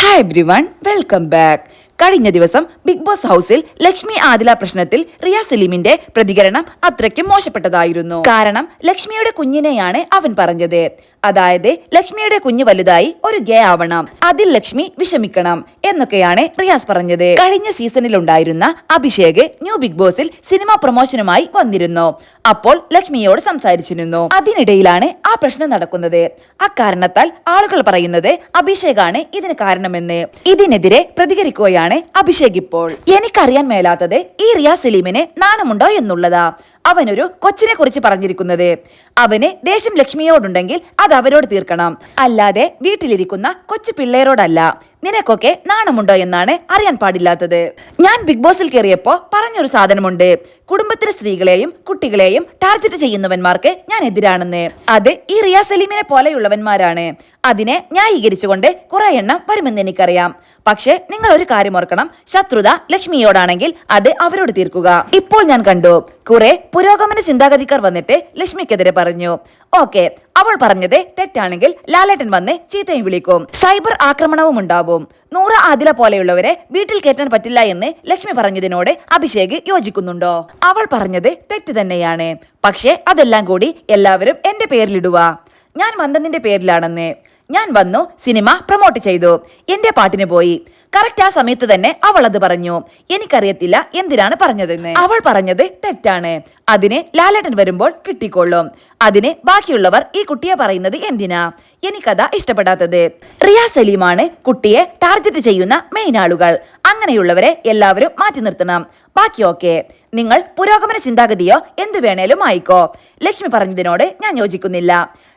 Hi everyone, welcome back. കഴിഞ്ഞ ദിവസം big boss ഹൗസിൽ ലക്ഷ്മി ആദില പ്രശ്നത്തിൽ റിയ സലീമിന്റെ പ്രതികരണം അത്രയ്ക്കും മോശപ്പെട്ടതായിരുന്നു. കാരണം ലക്ഷ്മിയുടെ കുഞ്ഞിനെയാണ് അവൻ പറഞ്ഞത്. അതായത് ലക്ഷ്മിയുടെ കുഞ്ഞ് വലുതായി ഒരു ഗേ ആവണം, അതിൽ ലക്ഷ്മി വിഷമിക്കണം എന്നൊക്കെയാണ് റിയാസ് പറഞ്ഞത്. കഴിഞ്ഞ സീസണിൽ ഉണ്ടായിരുന്ന അഭിഷേക് ന്യൂ ബിഗ് ബോസിൽ സിനിമ പ്രൊമോഷനുമായി വന്നിരുന്നു. അപ്പോൾ ലക്ഷ്മിയോട് സംസാരിച്ചിരുന്നു. അതിനിടയിലാണ് ആ പ്രശ്നം നടക്കുന്നത്. അക്കാരണത്താൽ ആളുകൾ പറയുന്നത് അഭിഷേകാണ് ഇതിന് കാരണമെന്ന്. ഇതിനെതിരെ പ്രതികരിക്കുകയാണ് അഭിഷേക്. ഇപ്പോൾ എനിക്കറിയാൻ മേലാത്തത് ഈ റിയ സലീമിന് നാണമുണ്ടോ എന്നുള്ളതാ. അവനൊരു കൊച്ചിനെ കുറിച്ച് പറഞ്ഞിരിക്കുന്നത്. അവന് ദേഷ്യം ലക്ഷ്മിയോടുണ്ടെങ്കിൽ അത് അവരോട് തീർക്കണം, അല്ലാതെ വീട്ടിലിരിക്കുന്ന കൊച്ചു പിള്ളേരോടല്ല. നിനക്കൊക്കെ നാണമുണ്ടോ എന്നാണ് അറിയാൻ പാടില്ലാത്തത്. ഞാൻ ബിഗ് ബോസിൽ കയറിയപ്പോ പറഞ്ഞൊരു സാധനമുണ്ട്, കുടുംബത്തിലെ സ്ത്രീകളെയും കുട്ടികളെയും ടാർഗറ്റ് ചെയ്യുന്നവന്മാർക്ക് ഞാൻ എതിരാണെന്ന്. അത് ഈ റിയ സലീമിനെ പോലെയുള്ളവന്മാരാണ്. അതിനെ ന്യായീകരിച്ചുകൊണ്ട് കുറെ എണ്ണം വരുമെന്ന് എനിക്കറിയാം. പക്ഷെ നിങ്ങൾ ഒരു കാര്യം ഓർക്കണം, ശത്രുത ലക്ഷ്മിയോടാണെങ്കിൽ അത് അവരോട് തീർക്കുക. ഇപ്പോൾ ഞാൻ കണ്ടു കുറെ പുരോഗമന ചിന്താഗതിക്കാർ വന്നിട്ട് ലക്ഷ്മിക്കെതിരെ പറഞ്ഞു. ഓക്കെ, അവൾ പറഞ്ഞത് തെറ്റാണെങ്കിൽ ലാലേട്ടൻ വന്ന് ചീത്തയും വിളിക്കും, സൈബർ ആക്രമണവും ഉണ്ടാവും. നൂറ ആദില പോലെയുള്ളവരെ വീട്ടിൽ കയറ്റാൻ പറ്റില്ല എന്ന് ലക്ഷ്മി പറഞ്ഞതിനോട് അഭിഷേക് യോജിക്കുന്നുണ്ടോ? അവൾ പറഞ്ഞത് തെറ്റ് തന്നെയാണ്. പക്ഷെ അതെല്ലാം കൂടി എല്ലാവരും എന്റെ പേരിലിടുക. ഞാൻ വന്നതിന്റെ പേരിലാണെന്ന്. ഞാൻ വന്നു, സിനിമ പ്രൊമോട്ട് ചെയ്തു, എന്റെ പാട്ടിന് പോയി. കറക്റ്റ് ആ സമയത്ത് തന്നെ അവൾ അത് പറഞ്ഞു. എനിക്കറിയത്തില്ല എന്തിനാണ് പറഞ്ഞതെന്ന്. അവൾ പറഞ്ഞത് തെറ്റാണ്. അതിന് ലാലേട്ടൻ വരുമ്പോൾ കിട്ടിക്കൊള്ളും. അതിന് ബാക്കിയുള്ളവർ ഈ കുട്ടിയെ പറയുന്നത് എന്തിനാ? എനിക്കതാ ഇഷ്ടപ്പെടാത്തത്. റിയ സലീമാണ് കുട്ടിയെ ടാർഗറ്റ് ചെയ്യുന്ന മെയിൻ ആളുകൾ. അങ്ങനെയുള്ളവരെ എല്ലാവരും മാറ്റി നിർത്തണം. ബാക്കി ഓക്കെ, നിങ്ങൾ പുരോഗമന ചിന്താഗതിയോ എന്ത് വേണേലും ആയിക്കോ. ലക്ഷ്മി പറഞ്ഞതിനോട് ഞാൻ യോജിക്കുന്നില്ല.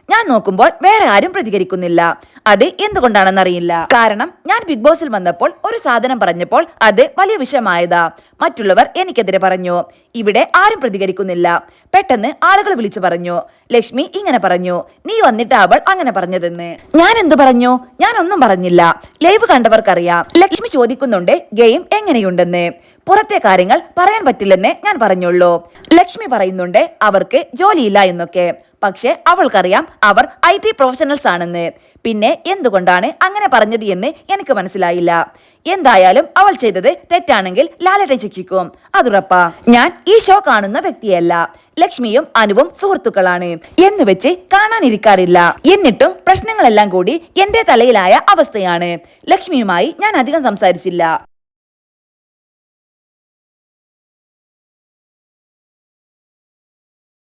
ഞാൻ നോക്കുമ്പോൾ വേറെ ആരും പ്രതികരിക്കുന്നില്ല. അത് എന്തുകൊണ്ടാണെന്നറിയില്ല. കാരണം ഞാൻ ബിഗ് ബോസിൽ വന്നപ്പോൾ ഒരു സാധനം പറഞ്ഞപ്പോൾ അത് വലിയ വിഷയമായതാ. മറ്റുള്ളവർ എനിക്കെതിരെ പറഞ്ഞു. ഇവിടെ ആരും പ്രതികരിക്കുന്നില്ല. പെട്ടെന്ന് ആളുകൾ വിളിച്ചു പറഞ്ഞു, ലക്ഷ്മി ഇങ്ങനെ പറഞ്ഞു, നീ വന്നിട്ട് അവൾ അങ്ങനെ പറഞ്ഞതെന്ന്. ഞാൻ എന്ത് പറഞ്ഞു? ഞാൻ ഒന്നും പറഞ്ഞില്ല. ലൈവ് കണ്ടവർക്കറിയാം. ലക്ഷ്മി ചോദിക്കുന്നുണ്ട് ഗെയിം എങ്ങനെയുണ്ടെന്ന്. പുറത്തെ കാര്യങ്ങൾ പറയാൻ പറ്റില്ലെന്ന് ഞാൻ പറഞ്ഞുള്ളൂ. ലക്ഷ്മി പറയുന്നുണ്ട് അവർക്ക് ജോലിയില്ല എന്നൊക്കെ. പക്ഷെ അവൾക്കറിയാം അവർ IT പ്രൊഫഷണൽസ് ആണെന്ന്. പിന്നെ എന്തുകൊണ്ടാണ് അങ്ങനെ പറഞ്ഞത് എന്ന് എനിക്ക് മനസ്സിലായില്ല. എന്തായാലും അവൾ ചെയ്തത് തെറ്റാണെങ്കിൽ ലാലേട്ടൻ ശിക്ഷിക്കും, അതുറപ്പാ. ഞാൻ ഈ ഷോ കാണുന്ന വ്യക്തിയല്ല. ലക്ഷ്മിയും അനുവും സുഹൃത്തുക്കളാണ് എന്ന് വെച്ച് കാണാനിരിക്കാറില്ല. എന്നിട്ടും പ്രശ്നങ്ങളെല്ലാം കൂടി എന്റെ തലയിലായ അവസ്ഥയാണ്. ലക്ഷ്മിയുമായി ഞാൻ അധികം സംസാരിച്ചില്ല.